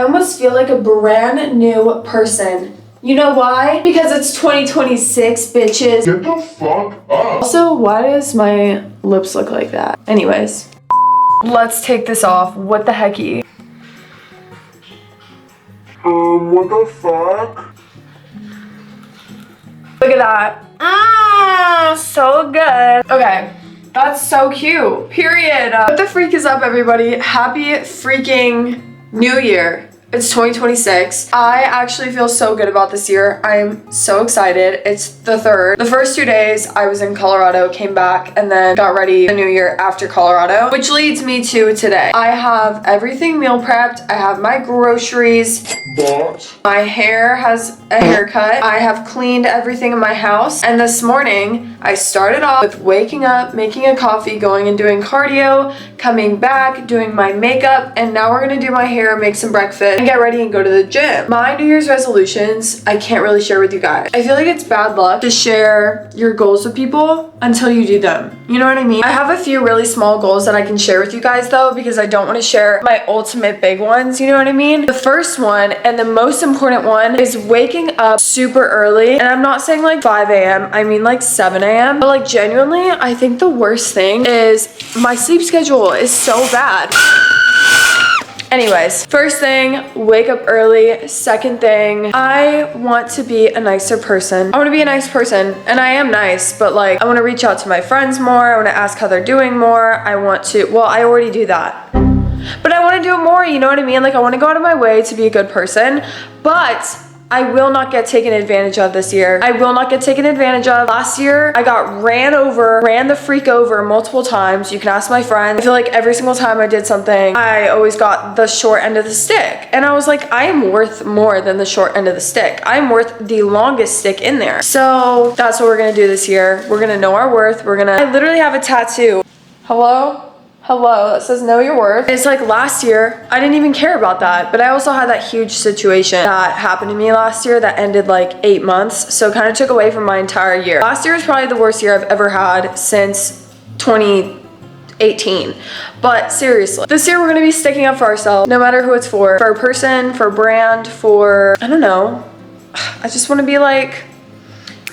almost feel like a brand new person. You know why? Because it's 2026, bitches. Get the fuck up. Also, why does my lips look like that? Anyways, let's take this off. What the hecky? What the fuck? Look at that. So good. Okay, that's so cute. Period. What the freak is up, everybody? Happy freaking New Year. It's 2026. I actually feel so good about this year. I'm so excited. It's the 3rd. The first 2 days I was in Colorado, came back, and then got ready the new year after Colorado, which leads me to today. I have everything meal prepped. I have my groceries. My hair has a haircut. I have cleaned everything in my house. And this morning, I started off with waking up, making a coffee, going and doing cardio, coming back, doing my makeup, and now we're gonna do my hair, make some breakfast, and get ready and go to the gym. My New Year's resolutions, I can't really share with you guys. I feel like it's bad luck to share your goals with people until you do them. You know what I mean? I have a few really small goals that I can share with you guys though, because I don't want to share my ultimate big ones, you know what I mean? The first one, and the most important one, is waking up super early. And I'm not saying like 5 a.m. I mean like 7 a.m. But like genuinely, I think the worst thing is my sleep schedule is so bad. Anyways, first thing, wake up early. Second thing, I want to be a nicer person. I want to be a nice person, and I am nice, but like I want to reach out to my friends more. I want to ask how they're doing more. I want to, well, I already do that, but I want to do it more, you know what I mean? Like I want to go out of my way to be a good person, but I will not get taken advantage of this year. I will not get taken advantage of. Last year, I got ran the freak over multiple times. You can ask my friends. I feel like every single time I did something, I always got the short end of the stick. And I was like, I am worth more than the short end of the stick. I'm worth the longest stick in there. So that's what we're gonna do this year. We're gonna know our worth. I literally have a tattoo. Hello, that says know your worth. It's like last year, I didn't even care about that, but I also had that huge situation that happened to me last year that ended like 8 months, so it kind of took away from my entire year. Last year was probably the worst year I've ever had since 2018. But seriously, this year we're gonna be sticking up for ourselves, no matter who it's for a person, for a brand, for, I don't know. I just wanna be like,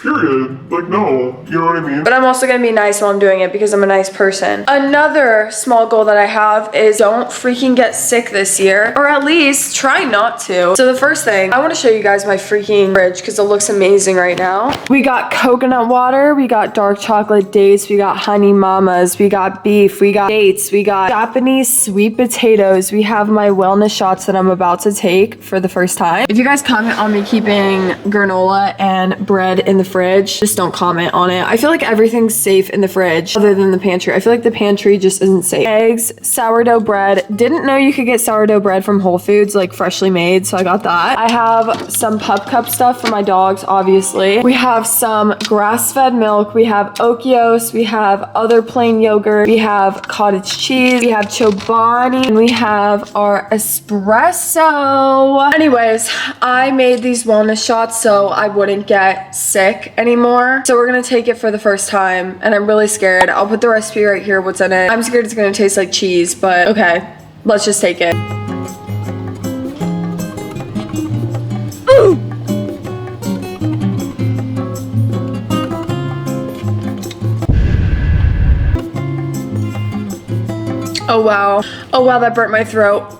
Period. Like, no. You know what I mean? but I'm also gonna be nice while I'm doing it because I'm a nice person. Another small goal that I have is don't freaking get sick this year, or at least try not to. So the first thing, I wanna show you guys my freaking fridge because it looks amazing right now. We got coconut water, we got dark chocolate dates, we got honey mamas, we got beef, we got dates, we got Japanese sweet potatoes, we have my wellness shots that I'm about to take for the first time. If you guys comment on me keeping granola and bread in the fridge, just don't comment on it. I feel like everything's safe in the fridge other than the pantry. I feel like the pantry just isn't safe. Eggs, sourdough bread. Didn't know you could get sourdough bread from Whole Foods, like freshly made, so I got that. I have some pup cup stuff for my dogs, obviously. We have some grass-fed milk. We have Okios. We have other plain yogurt. We have cottage cheese. We have Chobani. And we have our espresso. Anyways, I made these wellness shots so I wouldn't get sick anymore. So we're gonna take it for the first time, and I'm really scared. I'll put the recipe right here, what's in it. I'm scared it's gonna taste like cheese, but okay, let's just take it. Ooh! Oh wow, that burnt my throat.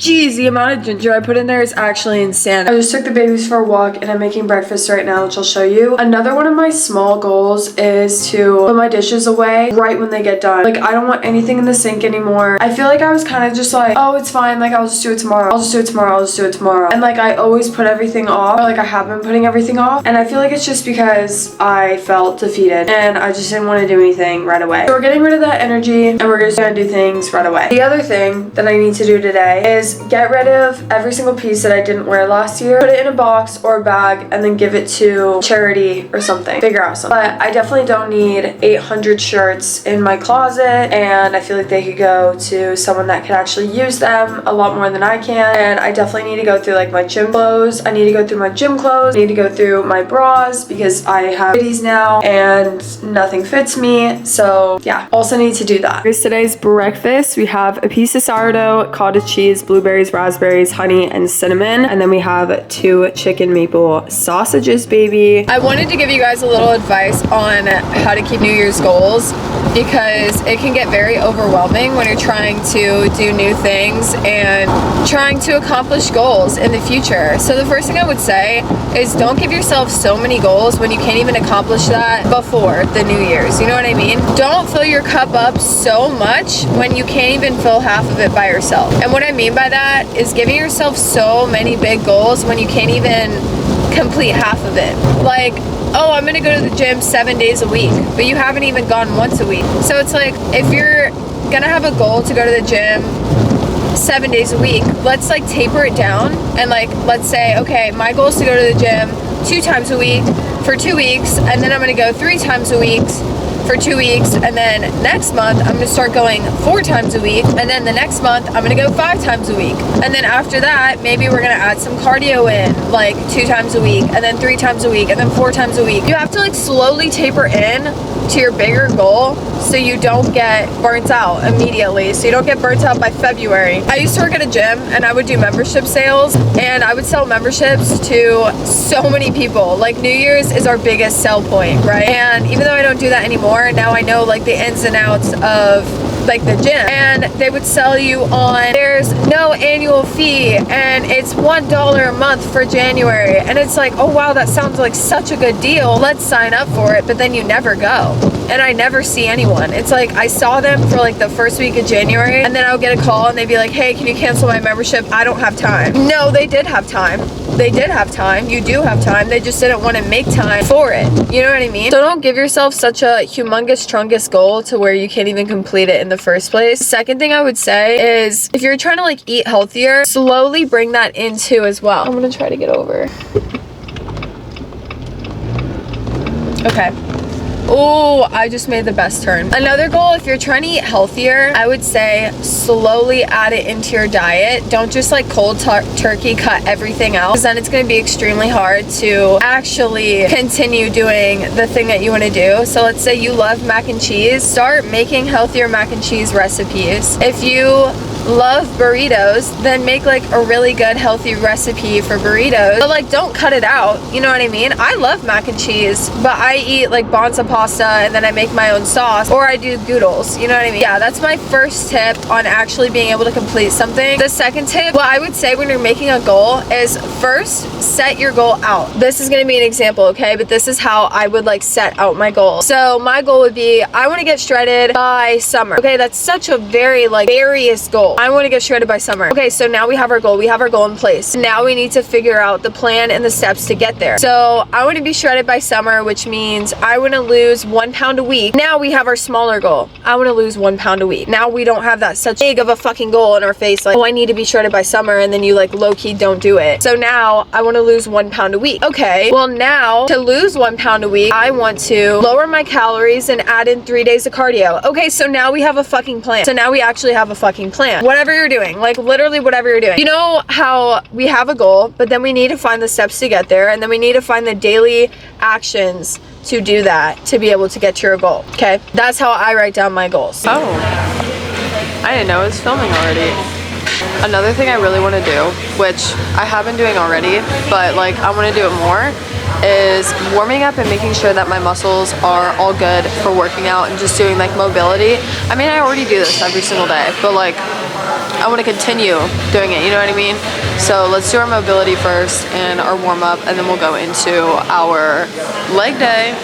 Jeez, the amount of ginger I put in there is actually insane. I just took the babies for a walk and I'm making breakfast right now, which I'll show you. Another one of my small goals is to put my dishes away right when they get done. Like, I don't want anything in the sink anymore. I feel like I was kind of just like, oh, it's fine. Like, I'll just do it tomorrow. I'll just do it tomorrow. I'll just do it tomorrow. And like, I always put everything off, or like I have been putting everything off. And I feel like it's just because I felt defeated and I just didn't want to do anything right away. So we're getting rid of that energy and we're just gonna do things right away. The other thing that I need to do today is get rid of every single piece that I didn't wear last year, put it in a box or a bag, and then give it to charity or something. Figure out something. But I definitely don't need 800 shirts in my closet, and I feel like they could go to someone that could actually use them a lot more than I can. And I definitely need to go through like my gym clothes. I need to go through my gym clothes. I need to go through my bras because I have hoodies now and nothing fits me. So yeah, also need to do that. Here's today's breakfast. We have a piece of sourdough, cottage cheese, blueberries, raspberries, honey, and cinnamon. And then we have 2 chicken maple sausages, baby. I wanted to give you guys a little advice on how to keep New Year's goals because it can get very overwhelming when you're trying to do new things and trying to accomplish goals in the future. So the first thing I would say is don't give yourself so many goals when you can't even accomplish that before the New Year's. You know what I mean? Don't fill your cup up so much when you can't even fill half of it by yourself. And what I mean by that is giving yourself so many big goals when you can't even complete half of it. Like, oh, I'm gonna go to the gym 7 days a week, but you haven't even gone once a week. So it's like, if you're gonna have a goal to go to the gym 7 days a week, let's like taper it down and like, let's say, okay, my goal is to go to the gym 2 times a week for 2 weeks, and then I'm gonna go 3 times a week for 2 weeks, and then next month I'm gonna start going 4 times a week, and then the next month I'm gonna go 5 times a week, and then after that maybe we're gonna add some cardio in like 2 times a week, and then 3 times a week, and then 4 times a week. You have to like slowly taper in to your bigger goal so you don't get burnt out immediately, so you don't get burnt out by February. I used to work at a gym and I would do membership sales, and I would sell memberships to so many people. Like New Year's is our biggest sell point, right? And even though I don't do that anymore, now I know like the ins and outs of like the gym, and they would sell you on there's no annual fee and it's $1 a month for January, and it's like, oh wow, that sounds like such a good deal, let's sign up for it. But then you never go, and I never see anyone. It's like I saw them for like the first week of January, and then I would get a call and they'd be like, hey, can you cancel my membership? I don't have time. No, they did have time. They did have time. You do have time. They just didn't want to make time for it. You know what I mean? So don't give yourself such a humongous trungus goal to where you can't even complete it in the first place. Second thing I would say is if you're trying to like eat healthier, slowly bring that into as well. I'm gonna try to get over. Okay. Oh, I just made the best turn. Another goal, if you're trying to eat healthier, I would say slowly add it into your diet. Don't just like cold turkey cut everything out, because then it's going to be extremely hard to actually continue doing the thing that you want to do. So let's say you love mac and cheese, start making healthier mac and cheese recipes. If you love burritos, then make like a really good healthy recipe for burritos, but like don't cut it out. You know what I mean? I love mac and cheese, but I eat like bonza pasta and then I make my own sauce, or I do goodles. You know what I mean? Yeah, that's my first tip on actually being able to complete something. The second tip, what I would say when you're making a goal is first set your goal out. This is going to be an example, okay? But this is how I would like set out my goal. So my goal would be, I want to get shredded by summer. Okay, that's such a very like various goal. I want to get shredded by summer. Okay, so now we have our goal. We have our goal in place. Now we need to figure out the plan and the steps to get there. So I want to be shredded by summer, which means I want to lose 1 pound a week. Now we have our smaller goal. I want to lose 1 pound a week. Now we don't have that such big of a fucking goal in our face like, oh, I need to be shredded by summer, and then you like low-key don't do it. So now I want to lose 1 pound a week. Okay, well now to lose 1 pound a week, I want to lower my calories and add in 3 days of cardio. Okay, so now we have a fucking plan. So now we actually have a fucking plan. Whatever you're doing, like literally whatever you're doing. You know how we have a goal, but then we need to find the steps to get there, and then we need to find the daily actions to do that to be able to get to your goal. Okay, that's how I write down my goals. Oh, I didn't know it was filming already. Another thing I really want to do, which I have been doing already, but like I want to do it more, is warming up and making sure that my muscles are all good for working out and just doing like mobility. I mean, I already do this every single day, but like I want to continue doing it, you know what I mean? So let's do our mobility first and our warm up, and then we'll go into our leg day.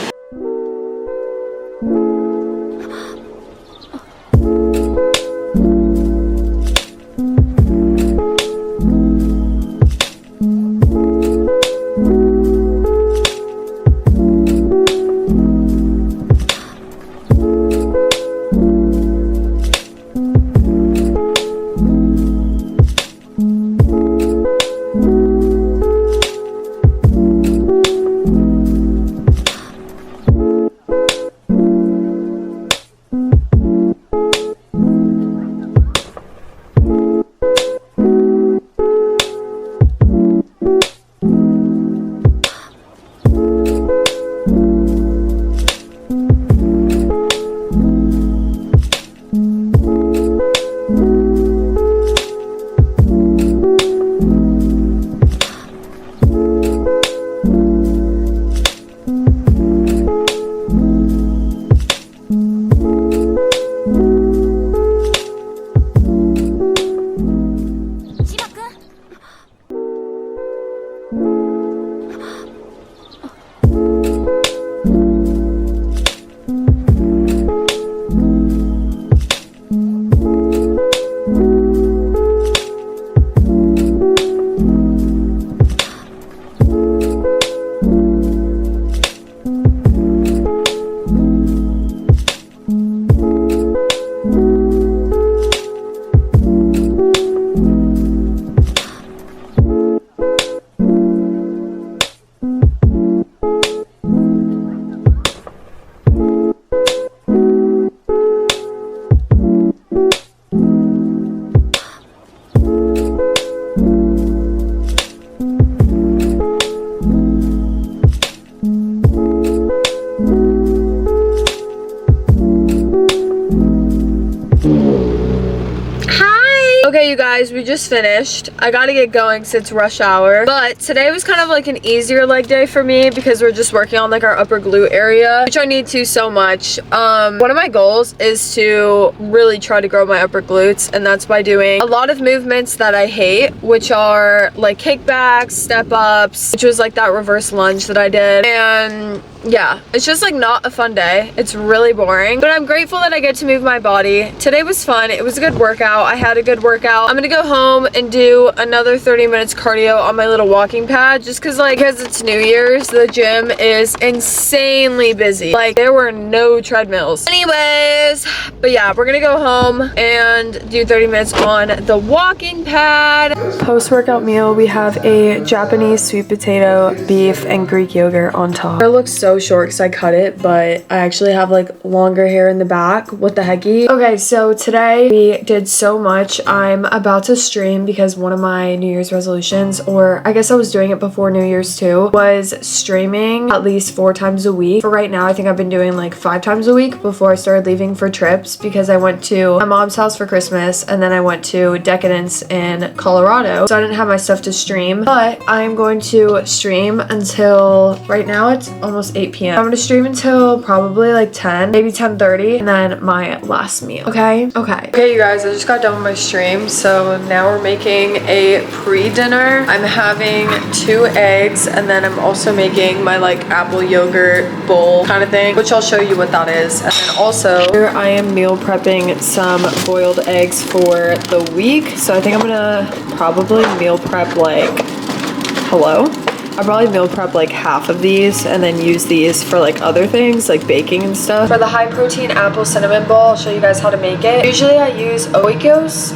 Okay, you guys, we just finished. I gotta get going since it's rush hour. But today was kind of like an easier leg day for me because we're just working on like our upper glute area, which I need to so much. One of my goals is to really try to grow my upper glutes, and that's by doing a lot of movements that I hate, which are like kickbacks, step ups, which was like that reverse lunge that I did. And yeah, it's just like not a fun day. It's really boring, but I'm grateful that I get to move my body. Today was fun. It was a good workout. I had a good workout. I'm gonna go home and do another 30 minutes cardio on my little walking pad just because it's New Year's, the gym is insanely busy. Like there were no treadmills. Anyways, but yeah, we're gonna go home and do 30 minutes on the walking pad. Post-workout meal, we have a Japanese sweet potato, beef, and Greek yogurt on top. It looks so short because I cut it, but I actually have like longer hair in the back. What the hecky? Okay, so today we did so much. I'm about to stream because one of my New Year's resolutions, or I guess I was doing it before New Year's too, was streaming at least 4 times a week. For right now, I think I've been doing like 5 times a week before I started leaving for trips because I went to my mom's house for Christmas and then I went to Decadence in Colorado. So I didn't have my stuff to stream, but I'm going to stream until right now it's almost 8 p.m. I'm gonna stream until probably like 10, maybe 10:30, and then my last meal. Okay, you guys, I just got done with my stream, so now we're making a pre-dinner. I'm having 2 eggs, and then I'm also making my like apple yogurt bowl kind of thing, which I'll show you what that is. And then also here I am meal prepping some boiled eggs for the week. So I think I'm gonna probably meal prep like, I'll probably meal prep like half of these and then use these for like other things like baking and stuff. For the high protein apple cinnamon bowl, I'll show you guys how to make it. Usually I use Oikos.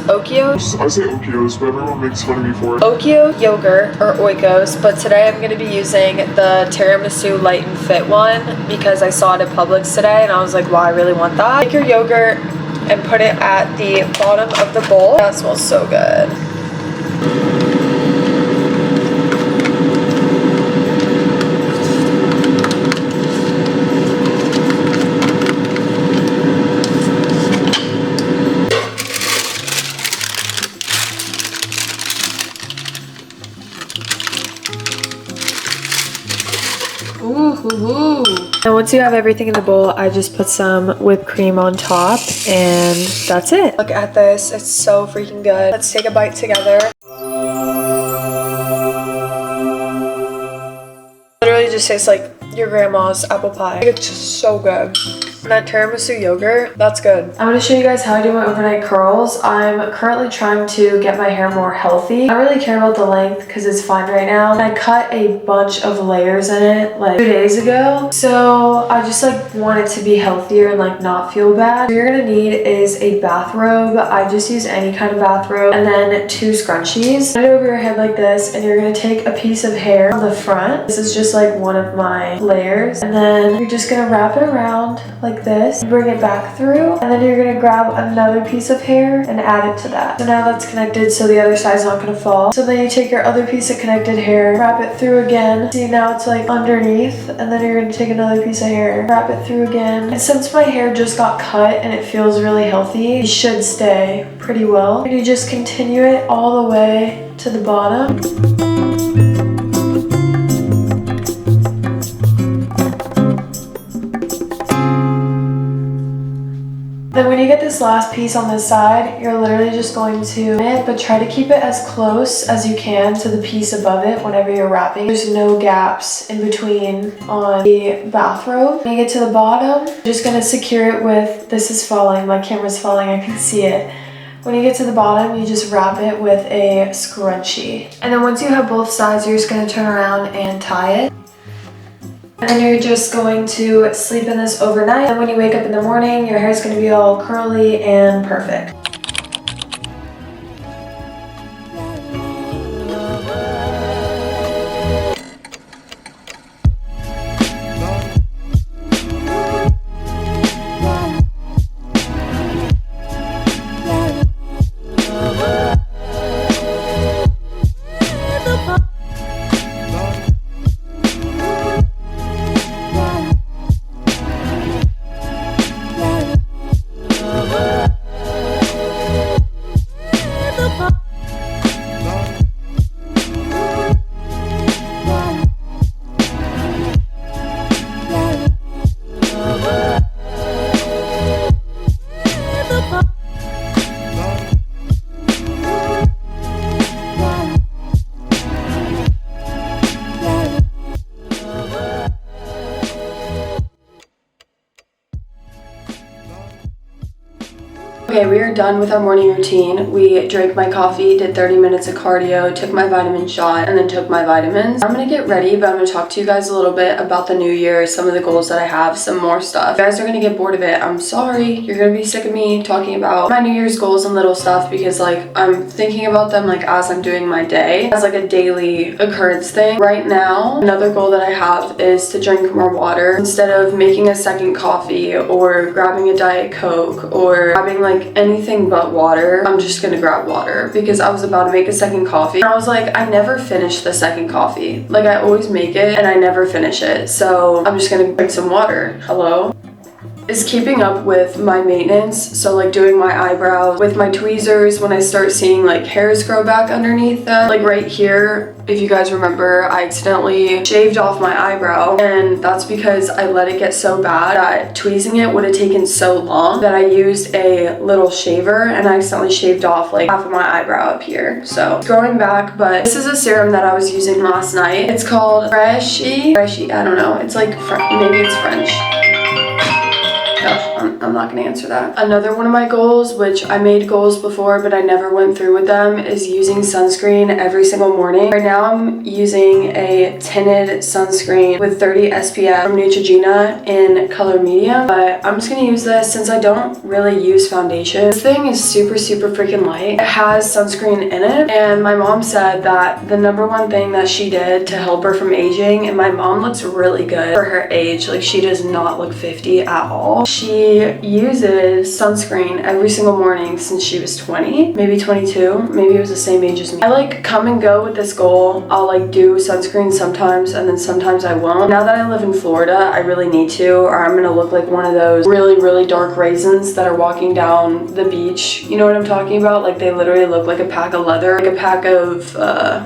I say Okios, but everyone makes fun of me for it. Okio yogurt or Oikos, but today I'm going to be using the tiramisu light and fit one because I saw it at Publix today and I was like, wow, I really want that. Take your yogurt and put it at the bottom of the bowl. That smells so good. And once you have everything in the bowl, I just put some whipped cream on top and that's it. Look at this, it's so freaking good. Let's take a bite together. Literally just tastes like your grandma's apple pie. It's just so good. And that tiramisu yogurt, that's good. I'm gonna show you guys how I do my overnight curls. I'm currently trying to get my hair more healthy. I don't really care about the length because it's fine right now. And I cut a bunch of layers in it like 2 days ago. So I just like want it to be healthier and like not feel bad. What you're gonna need is a bathrobe. I just use any kind of bathrobe. And then 2 scrunchies. Put it over your head like this and you're gonna take a piece of hair on the front. This is just like one of my layers. And then you're just gonna wrap it around like this, bring it back through, and then you're gonna grab another piece of hair and add it to that. So now that's connected so the other side's not gonna fall. So then you take your other piece of connected hair, wrap it through again. See, now it's like underneath, and then you're gonna take another piece of hair, wrap it through again. And since my hair just got cut and it feels really healthy, it should stay pretty well. And you just continue it all the way to the bottom. Then when you get this last piece on this side, you're literally just going to it, but try to keep it as close as you can to the piece above it whenever you're wrapping. There's no gaps in between on the bathrobe. When you get to the bottom, you're just gonna secure it with, this is falling, my camera's falling, I can see it. When you get to the bottom, you just wrap it with a scrunchie. And then once you have both sides, you're just gonna turn around and tie it. And then you're just going to sleep in this overnight. And when you wake up in the morning, your hair is going to be all curly and perfect. Okay, we are done with our morning routine. We drank my coffee, did 30 minutes of cardio, took my vitamin shot, and then took my vitamins. I'm gonna get ready, but I'm gonna talk to you guys a little bit about the new year, some of the goals that I have, some more stuff. If you guys are gonna get bored of it, I'm sorry. You're gonna be sick of me talking about my New Year's goals and little stuff because like I'm thinking about them like as I'm doing my day, as like a daily occurrence thing. Right now, another goal that I have is to drink more water. Instead of making a second coffee or grabbing a Diet Coke or grabbing like anything but water, I'm just gonna grab water because I was about to make a second coffee and I was like, I never finish the second coffee. Like I always make it and I never finish it. So I'm just gonna drink some water. Hello? Is keeping up with my maintenance, so like doing my eyebrows with my tweezers when I start seeing like hairs grow back underneath them. Like right here, if you guys remember, I accidentally shaved off my eyebrow and that's because I let it get so bad that tweezing it would have taken so long that I used a little shaver and I accidentally shaved off like half of my eyebrow up here. So it's growing back, but this is a serum that I was using last night. It's called Freshy, I don't know. It's like, maybe it's French. I'm not gonna answer that. Another one of my goals, which I made goals before but I never went through with them, is using sunscreen every single morning. Right now I'm using a tinted sunscreen with 30 SPF from Neutrogena in color medium, but I'm just gonna use this since I don't really use foundation. This thing is super freaking light. It has sunscreen in it and my mom said that the #1 thing that she did to help her from aging, and my mom looks really good for her age, like she does not look 50 at all. She uses sunscreen every single morning since she was 20, maybe 22, maybe it was the same age as me. I like come and go with this goal. I'll like do sunscreen sometimes and then sometimes I won't. Now that I live in Florida, I really need to, or I'm gonna look like one of those really dark raisins that are walking down the beach. You know what I'm talking about? Like they literally look like a pack of leather, like a pack of,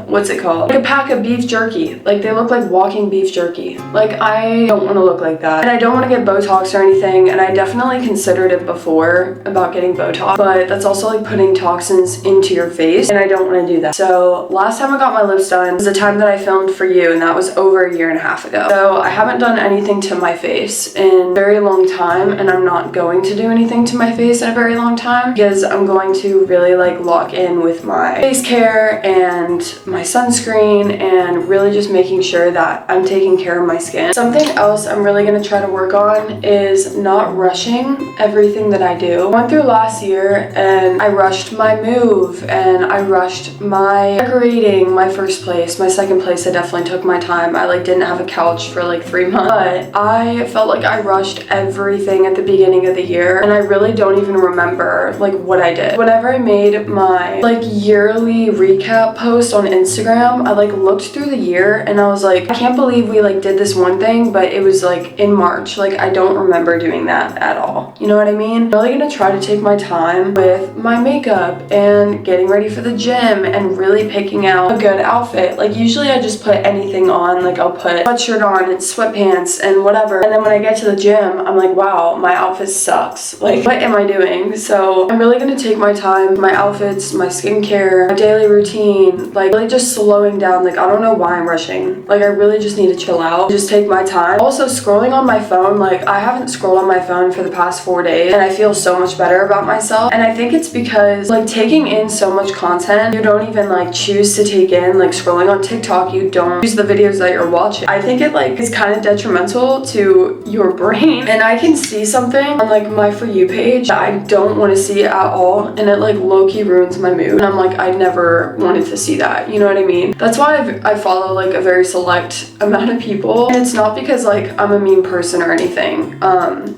what's it called? Like a pack of beef jerky. Like they look like walking beef jerky. Like I don't wanna look like that. And I don't wanna get Botox or anything, and I definitely considered it before about getting Botox, but that's also like putting toxins into your face and I don't want to do that. So last time I got my lips done was the time that I filmed for you and that was over a year and a half ago. So I haven't done anything to my face in a very long time and I'm not going to do anything to my face in a very long time because I'm going to really like lock in with my face care and my sunscreen and really just making sure that I'm taking care of my skin. Something else I'm really going to try to work on is not rushing everything that I do. I went through last year and I rushed my move and I rushed my decorating my first place. My second place I definitely took my time. I like didn't have a couch for like 3 months, but I felt like I rushed everything at the beginning of the year and I really don't even remember like what I did. Whenever I made my like yearly recap post on Instagram, I like looked through the year and I was like, I can't believe we like did this one thing, but it was like in March. Like I don't remember doing that at all. You know what I mean? I'm really gonna try to take my time with my makeup and getting ready for the gym and really picking out a good outfit. Like usually I just put anything on, like I'll put a sweatshirt on and sweatpants and whatever. And then when I get to the gym, I'm like, wow, my outfit sucks. Like what am I doing? So I'm really gonna take my time, my outfits, my skincare, my daily routine, like really just slowing down. Like I don't know why I'm rushing. Like I really just need to chill out, just take my time. Also scrolling on my phone, like I haven't scrolled on my phone for the past 4 days and I feel so much better about myself, and I think it's because like taking in so much content you don't even like choose to take in. Like scrolling on TikTok, you don't choose the videos that you're watching. I think it like is kind of detrimental to your brain, and I can see something on like my For You page that I don't want to see at all and it like low-key ruins my mood and I'm like, I never wanted to see that, you know what I mean? That's why I follow like a very select amount of people, and it's not because like I'm a mean person or anything.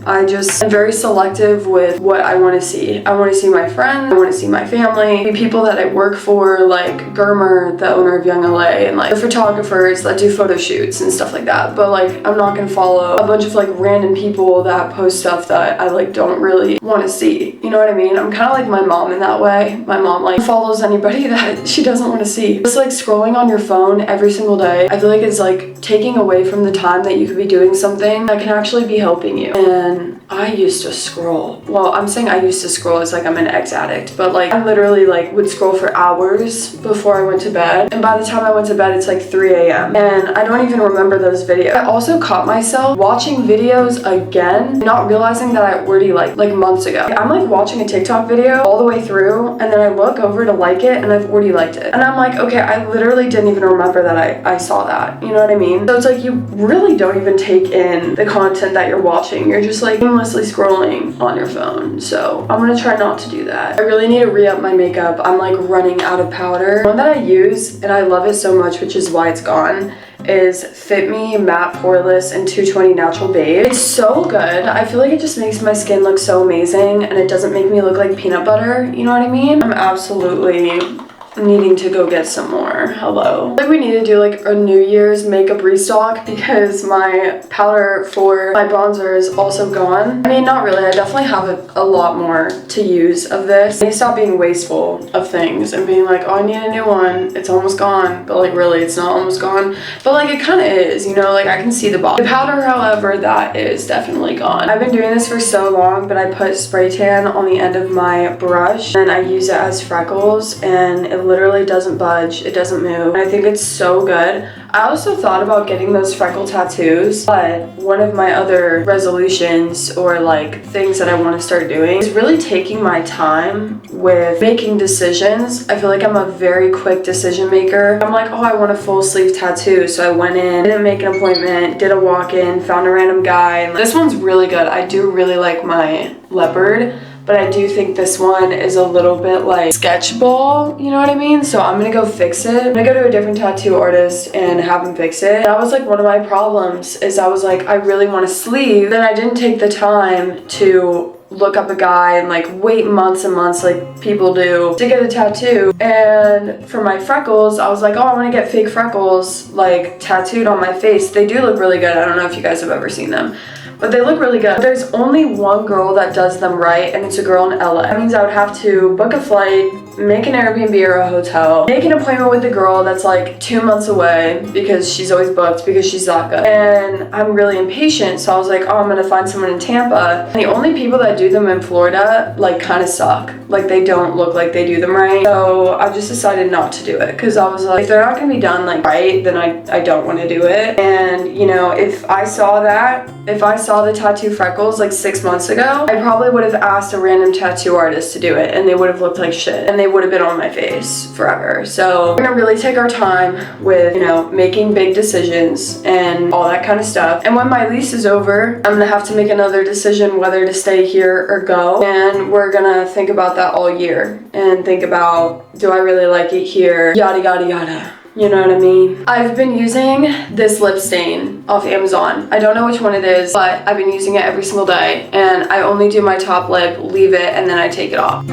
I just am very selective with what I want to see. I want to see my friends, I want to see my family, the people that I work for, like Germer, the owner of Young LA, and like the photographers that do photo shoots and stuff like that. But like I'm not gonna follow a bunch of like random people that post stuff that I like don't really want to see. You know what I mean? I'm kind of like my mom in that way. My mom like follows anybody that she doesn't want to see. Just like scrolling on your phone every single day, I feel like it's like taking away from the time that you could be doing something that can actually be helping you. And I used to scroll. Well, I'm saying I used to scroll as like I'm an ex-addict, but like I literally like would scroll for hours before I went to bed. And by the time I went to bed, it's like 3 a.m. And I don't even remember those videos. I also caught myself watching videos again, not realizing that I already like months ago. I'm like watching a TikTok video all the way through, and then I look over to like it and I've already liked it. And I'm like, okay, I literally didn't even remember that I saw that. You know what I mean? So it's like you really don't even take in the content that you're watching. You're just like aimlessly scrolling on your phone. So I'm gonna try not to do that. I really need to re-up my makeup. I'm like running out of powder. One that I use, and I love it so much, which is why it's gone, is Fit Me Matte Poreless and 220 Natural Beige. It's so good. I feel like it just makes my skin look so amazing, and it doesn't make me look like peanut butter. You know what I mean? I'm absolutely needing to go get some more. Hello. Like we need to do like a New Year's makeup restock because my powder for my bronzer is also gone. I mean, not really. I definitely have a lot more to use of this. I need to stop being wasteful of things and being like, oh, I need a new one. It's almost gone. But like really, it's not almost gone. But like it kind of is, you know, like I can see the bottom. The powder, however, that is definitely gone. I've been doing this for so long, but I put spray tan on the end of my brush and I use it as freckles, and it literally doesn't budge. It doesn't move. And I think it's so good. I also thought about getting those freckle tattoos, but one of my other resolutions or like things that I want to start doing is really taking my time with making decisions. I feel like I'm a very quick decision maker. I'm like, oh, I want a full sleeve tattoo. So I went in, didn't make an appointment, did a walk-in, found a random guy. And this one's really good. I do really like my leopard, but I do think this one is a little bit like sketchball, you know what I mean? So I'm gonna go fix it. I'm gonna go to a different tattoo artist and have him fix it. That was like one of my problems, is I was like, I really want a sleeve. Then I didn't take the time to look up a guy and like wait months and months like people do to get a tattoo. And for my freckles, I was like, oh, I want to get fake freckles like tattooed on my face. They do look really good. I don't know if you guys have ever seen them, but they look really good. There's only one girl that does them right, and it's a girl in LA. That means I would have to book a flight, make an Airbnb or a hotel, make an appointment with the girl that's like 2 months away because she's always booked because she's that good. And I'm really impatient, so I was like, oh, I'm gonna find someone in Tampa. And the only people that do them in Florida like kind of suck. Like they don't look like they do them right. So I just decided not to do it because I was like, if they're not gonna be done like right, then I don't want to do it. And you know, if I saw the tattoo freckles like 6 months ago, I probably would have asked a random tattoo artist to do it, and they would have looked like shit, and they would have been on my face forever. So we're gonna really take our time with, you know, making big decisions and all that kind of stuff. And when my lease is over, I'm gonna have to make another decision whether to stay here or go. And we're gonna think about that all year and think about, do I really like it here? Yada, yada, yada. You know what I mean? I've been using this lip stain off Amazon. I don't know which one it is, but I've been using it every single day. And I only do my top lip, leave it, and then I take it off.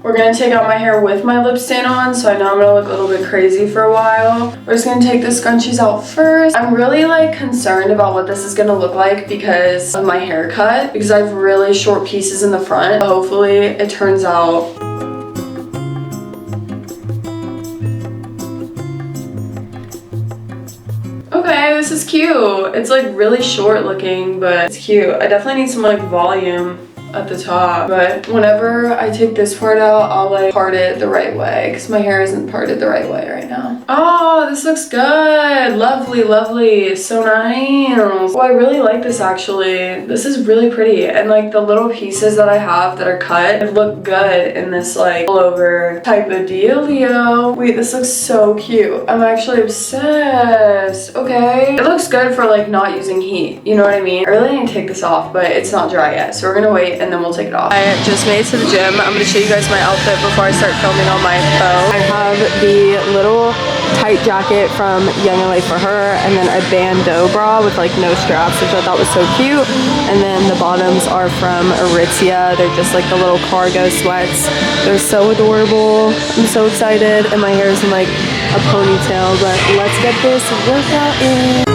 We're gonna take out my hair with my lip stain on, so I know I'm gonna look a little bit crazy for a while. We're just gonna take the scrunchies out first. I'm really like concerned about what this is gonna look like because of my haircut, because I have really short pieces in the front. Hopefully it turns out okay. This is cute. It's like really short looking, but it's cute. I definitely need some like volume at the top, but whenever I take this part out, I'll like part it the right way because my hair isn't parted the right way right now. Oh, this looks good. Lovely, lovely. So nice. Oh, I really like this actually. This is really pretty, and like the little pieces that I have that are cut look good in this like all over type of dealio. Wait, this looks so cute. I'm actually obsessed. Okay, it looks good for like not using heat, you know what I mean? I really need to take this off, but it's not dry yet, so we're gonna wait and then we'll take it off. I just made it to the gym. I'm gonna show you guys my outfit before I start filming on my phone. I have the little tight jacket from Young LA for her, and then a bandeau bra with like no straps, which I thought was so cute. And then the bottoms are from Aritzia. They're just like the little cargo sweats. They're so adorable. I'm so excited, and my hair is in like a ponytail, but let's get this workout in.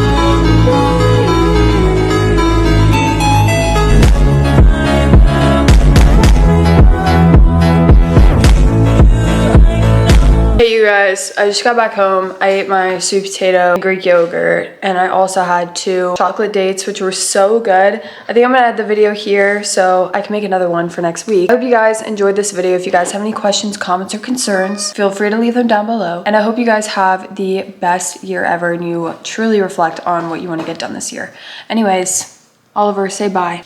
guys, I just got back home. I ate my sweet potato and Greek yogurt, and I also had 2 chocolate dates, which were so good. I think I'm gonna add the video here so I can make another one for next week. I hope you guys enjoyed this video. If you guys have any questions, comments, or concerns, feel free to leave them down below. And I hope you guys have the best year ever and you truly reflect on what you want to get done this year. Anyways, Oliver, say bye.